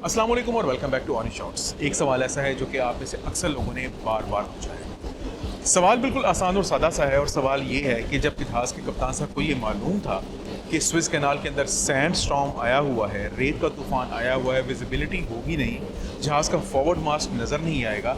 अस्सलाम वालेकुम और welcome back to on shots. एक सवाल ऐसा है जो कि आप में से अक्सर लोगों ने बार बार पूछा है। सवाल बिल्कुल आसान और सादा सा है और सवाल ये है कि जब जहाज़ के कप्तान साहब को ये मालूम था कि स्विस कैनाल के अंदर सैंड स्टॉर्म आया हुआ है, रेत का तूफान आया हुआ है, विजिबिलिटी होगी नहीं, जहाज़ का फॉरवर्ड मास्ट नज़र नहीं आएगा,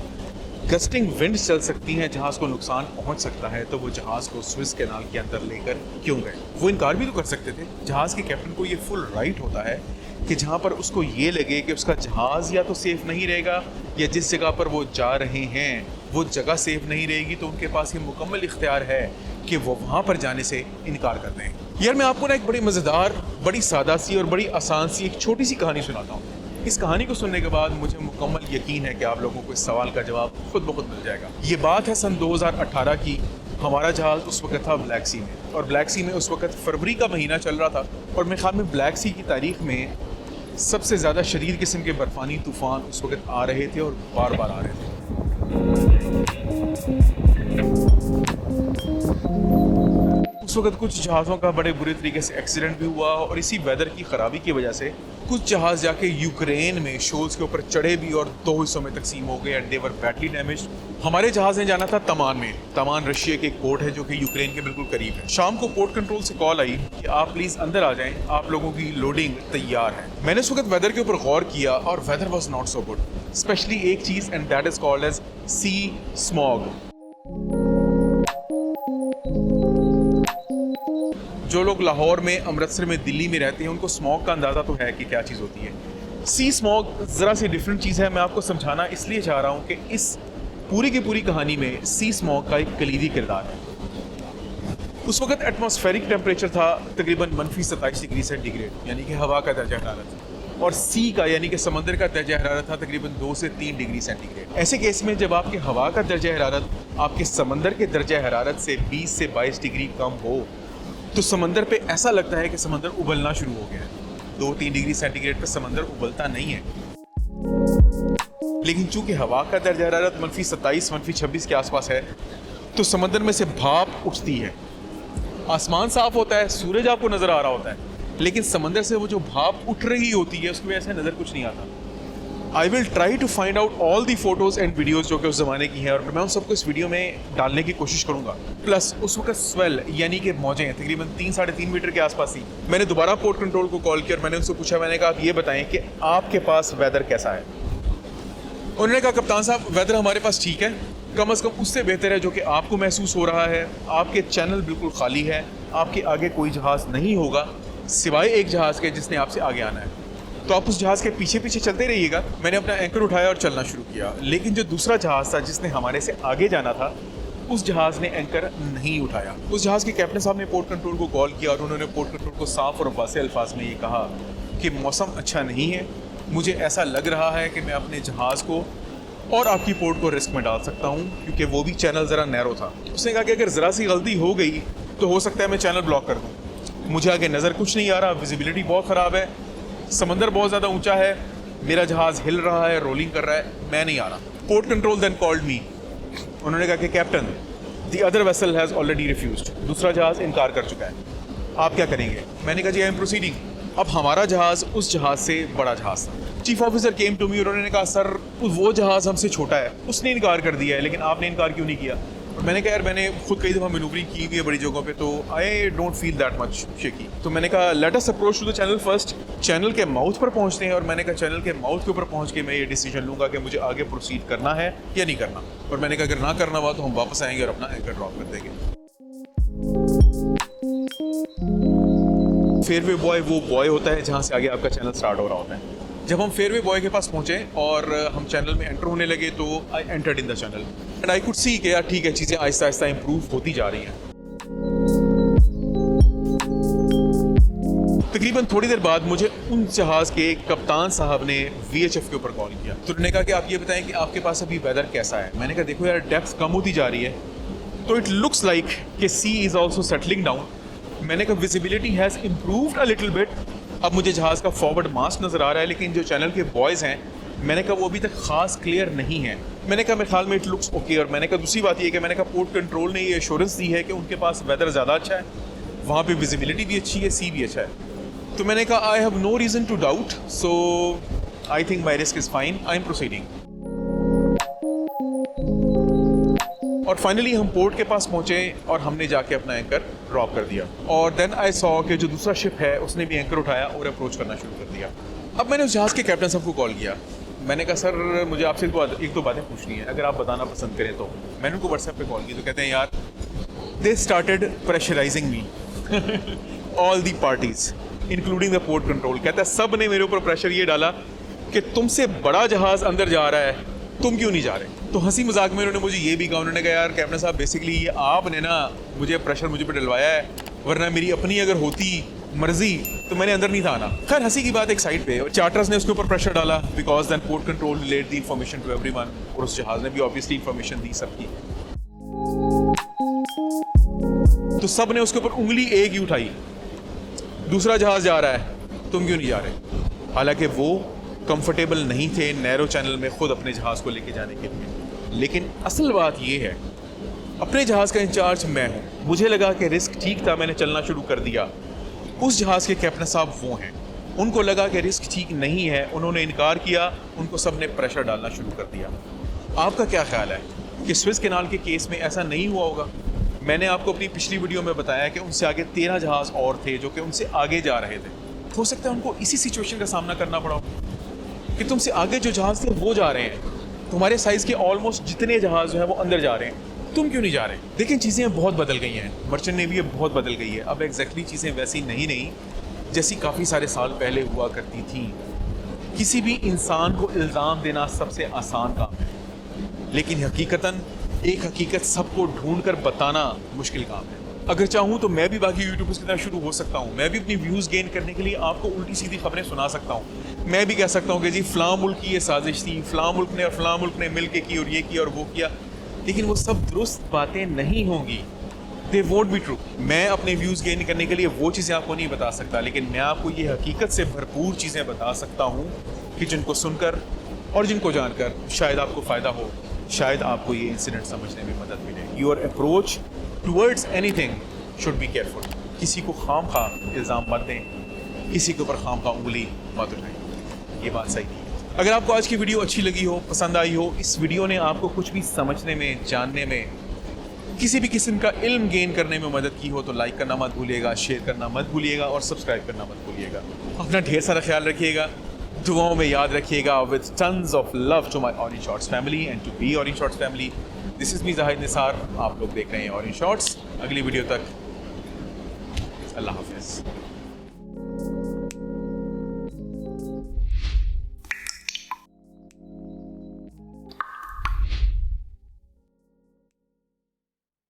गस्टिंग विंड चल सकती हैं, जहाज़ को नुकसान पहुंच सकता है, तो वो जहाज़ को स्विस कैनाल के अंदर लेकर क्यों गए? वो इनकार भी तो कर सकते थे। जहाज़ के कैप्टन को ये फुल राइट होता है कि जहाँ पर उसको ये लगे कि उसका जहाज़ या तो सेफ़ नहीं रहेगा या जिस जगह पर वो जा रहे हैं वो जगह सेफ़ नहीं रहेगी, तो उनके पास ये मुकम्मल इख्तियार है कि वो वहाँ पर जाने से इनकार कर दें। यार मैं आपको ना एक बड़ी मज़ेदार, बड़ी सादा सी और बड़ी आसान सी एक छोटी सी कहानी सुनाता हूँ। इस कहानी को सुनने के बाद मुझे मुकम्मल यकीन है कि आप लोगों को इस सवाल का जवाब खुद ब खुद मिल जाएगा। ये बात है सन 2018 की। हमारा जहाज़ उस वक्त था ब्लैक सी में, और ब्लैक सी में उस वक्त फरवरी का महीना चल रहा था, और मेरे ख्याल में ब्लैक सी की तारीख में सबसे ज़्यादा शदीद किस्म के बर्फ़ानी तूफ़ान उस वक्त आ रहे थे और बार बार आ रहे थे। उस वक्त कुछ जहाज़ों का बड़े बुरे तरीके से एक्सीडेंट भी हुआ, और इसी वेदर की ख़राबी की वजह से कुछ जहाज़ जाके यूक्रेन में शोल्स के ऊपर चढ़े भी और 2 हिस्सों में तकसीम हो गए and they were badly damaged. हमारे जहाज़ ने जाना था तमान में। तमान रशिया के एक पोर्ट है जो कि यूक्रेन के बिल्कुल करीब है। शाम को पोर्ट कंट्रोल से कॉल आई कि आप प्लीज़ अंदर आ जाएं, आप लोगों की लोडिंग तैयार है। मैंने उस वक्त वेदर के ऊपर गौर किया और weather was not so good, specially एक चीज़, and that is called hazy smog. जो लोग लाहौर में, अमृतसर में, दिल्ली में रहते हैं उनको स्मॉग का अंदाज़ा तो है कि क्या चीज़ होती है। सी स्मॉग ज़रा सी डिफरेंट चीज़ है। मैं आपको समझाना इसलिए चाह रहा हूँ कि इस पूरी की पूरी कहानी में सी स्मॉग का एक कलीदी किरदार है। उस वक्त एटमॉस्फेरिक टेम्परेचर था तकरीबन -27 डिग्री सेंटीग्रेड, यानी कि हवा का दर्जा हरारत, और सी का यानी कि समंदर का दर्जा हरारत था तकरीबन 2 से 3 डिग्री सेंटीग्रेड। ऐसे केस में जब आपके हवा का दर्जा हरारत आपके समंदर के दर्जा हरारत से 20 से 22 डिग्री कम हो तो समंदर पे ऐसा लगता है कि समंदर उबलना शुरू हो गया है। 2-3 डिग्री सेंटीग्रेड पर समंदर उबलता नहीं है, लेकिन चूंकि हवा का दर्जा हरारत -27, -26 के आसपास है, तो समंदर में से भाप उठती है। आसमान साफ होता है, सूरज आपको नजर आ रहा होता है, लेकिन समंदर से वो जो भाप उठ रही होती है उसकी वजह से नजर कुछ नहीं आता। I will try to find out all the photos and videos जो कि उस ज़माने की हैं, और मैं उन सबको इस वीडियो में डालने की कोशिश करूँगा। प्लस उस वक्त स्वेल यानी कि मौजें तकरीबन 3-3.5 मीटर के आसपास थी। मैंने दोबारा पोर्ट कंट्रोल को कॉल किया और मैंने उनसे पूछा, मैंने कहा आप ये बताएं कि आपके पास वेदर कैसा है। उन्होंने कहा कप्तान साहब वेदर हमारे पास ठीक है, कम अज़ कम उससे बेहतर है जो कि आपको महसूस हो रहा है। आपके चैनल बिल्कुल खाली है, आपके आगे कोई जहाज़ नहीं होगा सिवाय एक जहाज़ के जिसने आपसे आगे आना है, तो आप उस जहाज़ के पीछे पीछे चलते रहिएगा। मैंने अपना एंकर उठाया और चलना शुरू किया, लेकिन जो दूसरा जहाज़ था जिसने हमारे से आगे जाना था उस जहाज़ ने एंकर नहीं उठाया। उस जहाज़ के कैप्टन साहब ने पोर्ट कंट्रोल को कॉल किया और उन्होंने पोर्ट कंट्रोल को साफ और वाज़ेह अल्फाज में ये कहा कि मौसम अच्छा नहीं है, मुझे ऐसा लग रहा है कि मैं अपने जहाज़ को और आपकी पोर्ट को रिस्क में डाल सकता हूँ, क्योंकि वो भी चैनल ज़रा नैरो था। उसने कहा कि अगर ज़रा सी गलती हो गई तो हो सकता है मैं चैनल ब्लॉक कर दूँ। मुझे आगे नज़र कुछ नहीं आ रहा, विजिबिलिटी बहुत ख़राब है, समंदर बहुत ज़्यादा ऊंचा है, मेरा जहाज़ हिल रहा है, रोलिंग कर रहा है, मैं नहीं आ रहा। Port control then called me. उन्होंने कहा कि captain the other vessel has already refused, दूसरा जहाज़ इनकार कर चुका है, आप क्या करेंगे? मैंने कहा जी आई एम प्रोसीडिंग। अब हमारा जहाज़ उस जहाज़ से बड़ा जहाज़ था। Chief officer came to me, उन्होंने कहा सर वो जहाज़ हमसे छोटा है, उसने इनकार कर दिया है, लेकिन आपने इनकार क्यों नहीं किया? और मैंने कहा यार मैंने खुद कई दफ़ा मैनूवरिंग की हुई है बड़ी जगहों पे, तो I don't feel that much shaky. तो मैंने कहा let us approach to the channel first, channel के माउथ पर पहुंचते हैं, और मैंने कहा चैनल के माउथ के ऊपर पहुंच के मैं ये डिसीजन लूँगा कि मुझे आगे प्रोसीड करना है या नहीं करना। और मैंने कहा अगर ना करना हुआ तो हम वापस आएंगे और अपना एंकर ड्रॉप कर देंगे। फेयरवे बॉय वो बॉय होता है जहाँ से आगे आपका चैनल स्टार्ट हो रहा होता है। जब हम फेयरवे बॉय के पास पहुंचे और हम चैनल में एंटर होने लगे तो I entered in the channel and I could see कि यार ठीक है, चीज़ें आहिस्ता आहिस्ता इंप्रूव होती जा रही हैं। तकरीबन थोड़ी देर बाद मुझे उन जहाज़ के कप्तान साहब ने VHF के ऊपर कॉल किया, तो उन्होंने कहा कि आप ये बताएं कि आपके पास अभी वेदर कैसा है। मैंने कहा देखो यार डेप्थ कम होती जा रही है, तो इट लुक्स लाइक कि सी इज़ ऑल्सो सेटलिंग डाउन। मैंने कहा visibility has improved a little bit, अब मुझे जहाज़ का फॉरवर्ड मास्ट नज़र आ रहा है, लेकिन जो चैनल के बॉयज़ हैं मैंने कहा वो अभी तक खास क्लियर नहीं है। मैंने कहा मेरे ख्याल में इट लुक्स ओके। और मैंने कहा दूसरी बात ये कि मैंने कहा पोर्ट कंट्रोल ने ये एश्योरेंस दी है कि उनके पास वेदर ज़्यादा अच्छा है, वहाँ पे विजिबिलिटी भी अच्छी है, सी भी अच्छा है। तो मैंने कहा I have no reason to doubt, so I think my risk is fine, I am proceeding. और फाइनली हम पोर्ट के पास पहुंचे और हमने जाके अपना एंकर ड्रॉप कर दिया। और देन आई सॉ कि जो दूसरा शिप है उसने भी एंकर उठाया और अप्रोच करना शुरू कर दिया। अब मैंने उस जहाज़ के कैप्टन साहब को कॉल किया। मैंने कहा सर मुझे आपसे एक दो बातें पूछनी है, अगर आप बताना पसंद करें तो। मैंने उनको व्हाट्सएप पे कॉल की तो कहते हैं यार they started pressurising me all the parties including the port control. कहता है सब ने मेरे ऊपर प्रेशर ये डाला कि तुमसे बड़ा जहाज़ अंदर जा रहा है, तुम क्यों नहीं जा रहे। तो हंसी मजाक में उन्होंने मुझे ये भी कहा, उन्होंने कहा यार कैप्टन साहब बेसिकली ये आपने ना मुझे प्रेशर मुझे पे डलवाया है, वरना मेरी अपनी अगर होती मर्जी तो मैंने अंदर नहीं था आना। खैर हंसी की बात एक साइड पे, चार्टर्स ने उसके ऊपर प्रेशर डाला because then port control relate the information to everyone, और उस जहाज़ ने भी ऑब्वियसली इंफॉर्मेशन दी सबकी। तो सब ने उसके ऊपर उंगली एक ही उठाई, दूसरा जहाज़ जा रहा है तुम क्यों नहीं जा रहे। हालांकि वो कंफर्टेबल नहीं थे नैरो चैनल में खुद अपने जहाज़ को लेके जाने के लिए। लेकिन असल बात ये है अपने जहाज़ का इंचार्ज मैं हूँ, मुझे लगा कि रिस्क ठीक था, मैंने चलना शुरू कर दिया। उस जहाज़ के कैप्टन साहब वो हैं, उनको लगा कि रिस्क ठीक नहीं है, उन्होंने इनकार किया, उनको सब ने प्रेशर डालना शुरू कर दिया। आपका क्या ख्याल है कि स्विस कैनाल के केस में ऐसा नहीं हुआ होगा। मैंने आपको अपनी पिछली वीडियो में बताया कि उनसे आगे 13 जहाज़ और थे जो कि उनसे आगे जा रहे थे। हो सकता है उनको इसी सिचुएशन का सामना करना पड़ा कि तुमसे आगे जो जहाज़ थे वो जा रहे हैं, तुम्हारे साइज़ के ऑलमोस्ट जितने जहाज़ जो है वो अंदर जा रहे हैं, तुम क्यों नहीं जा रहे। लेकिन चीज़ें बहुत बदल गई हैं, मर्चेंट नेवी अब बहुत बदल गई है। अब एग्जैक्टली चीज़ें वैसी नहीं जैसी काफ़ी सारे साल पहले हुआ करती थी। किसी भी इंसान को इल्ज़ाम देना सबसे आसान काम है, लेकिन हकीकतन एक हकीकत सबको ढूंढ कर बताना मुश्किल काम है। अगर चाहूँ तो मैं भी बाकी यूट्यूबर्स की तरह शुरू हो सकता हूँ, मैं भी अपनी व्यूज़ गेन करने के लिए आपको उल्टी सीधी खबरें सुना सकता हूँ। मैं भी कह सकता हूँ कि जी फ़लाँ मुल्क की ये साजिश थी, फ़लाँ मुल्क ने और फ़लाँ मुल्क ने मिल के की और ये किया और वो किया, लेकिन वो सब दुरुस्त बातें नहीं होंगी। They won't be true. मैं अपने व्यूज़ गेन करने के लिए वो चीज़ें आपको नहीं बता सकता, लेकिन मैं आपको ये हकीकत से भरपूर चीज़ें बता सकता हूँ कि जिनको सुनकर और जिनको जानकर शायद आपको फ़ायदा हो, शायद आपको ये इंसिडेंट समझने में मदद मिले। Your approach towards anything should be careful. किसी को खाम खा इल्ज़ाम मत दें, किसी के ऊपर खाम खा उंगली मत उठाएं, ये बात सही नहीं है। अगर आपको आज की वीडियो अच्छी लगी हो, पसंद आई हो, इस वीडियो ने आपको कुछ भी समझने में, जानने में, किसी भी किस्म का इल्म गेन करने में मदद की हो तो लाइक करना मत भूलिएगा, शेयर करना मत भूलिएगा और सब्सक्राइब करना मत भूलिएगा। अपना ढेर सारा ख्याल रखिएगा, दुआओं में याद रखिएगा। With tons of love to my Orange Shorts family and to be Orange Shorts family. This is me Zahid Nisar, आप लोग देख रहे हैं ऑरेंज शॉर्ट्स। अगली वीडियो तक अल्लाह हाफ़िज़।